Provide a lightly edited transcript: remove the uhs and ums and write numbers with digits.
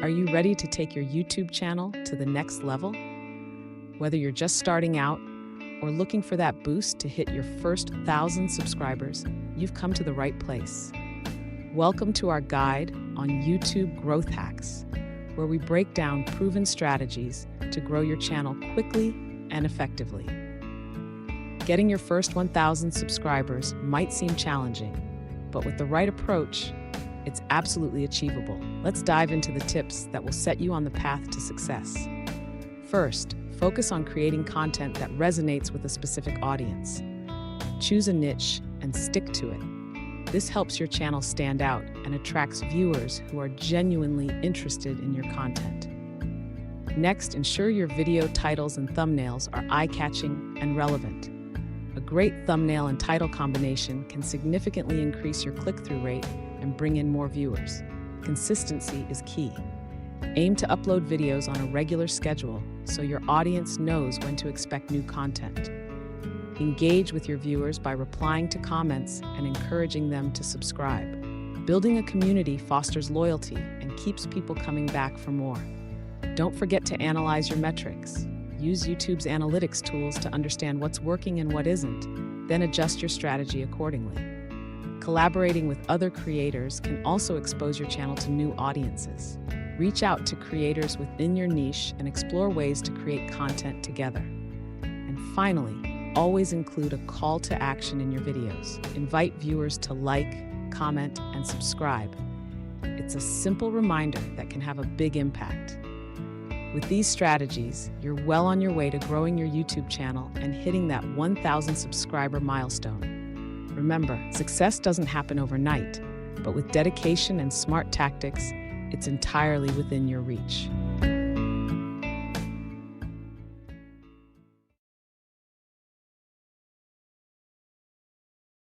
Are you ready to take your YouTube channel to the next level? Whether you're just starting out or looking for that boost to hit your first 1,000 subscribers, you've come to the right place. Welcome to our guide on YouTube growth hacks, where we break down proven strategies to grow your channel quickly and effectively. Getting your first 1,000 subscribers might seem challenging, but with the right approach, it's absolutely achievable. Let's dive into the tips that will set you on the path to success. First, focus on creating content that resonates with a specific audience. Choose a niche and stick to it. This helps your channel stand out and attracts viewers who are genuinely interested in your content. Next, ensure your video titles and thumbnails are eye-catching and relevant. A great thumbnail and title combination can significantly increase your click-through rate and bring in more viewers. Consistency is key. Aim to upload videos on a regular schedule so your audience knows when to expect new content. Engage with your viewers by replying to comments and encouraging them to subscribe. Building a community fosters loyalty and keeps people coming back for more. Don't forget to analyze your metrics. Use YouTube's analytics tools to understand what's working and what isn't, then adjust your strategy accordingly. Collaborating with other creators can also expose your channel to new audiences. Reach out to creators within your niche and explore ways to create content together. And finally, always include a call to action in your videos. Invite viewers to like, comment, and subscribe. It's a simple reminder that can have a big impact. With these strategies, you're well on your way to growing your YouTube channel and hitting that 1,000 subscriber milestone. Remember, success doesn't happen overnight, but with dedication and smart tactics, it's entirely within your reach.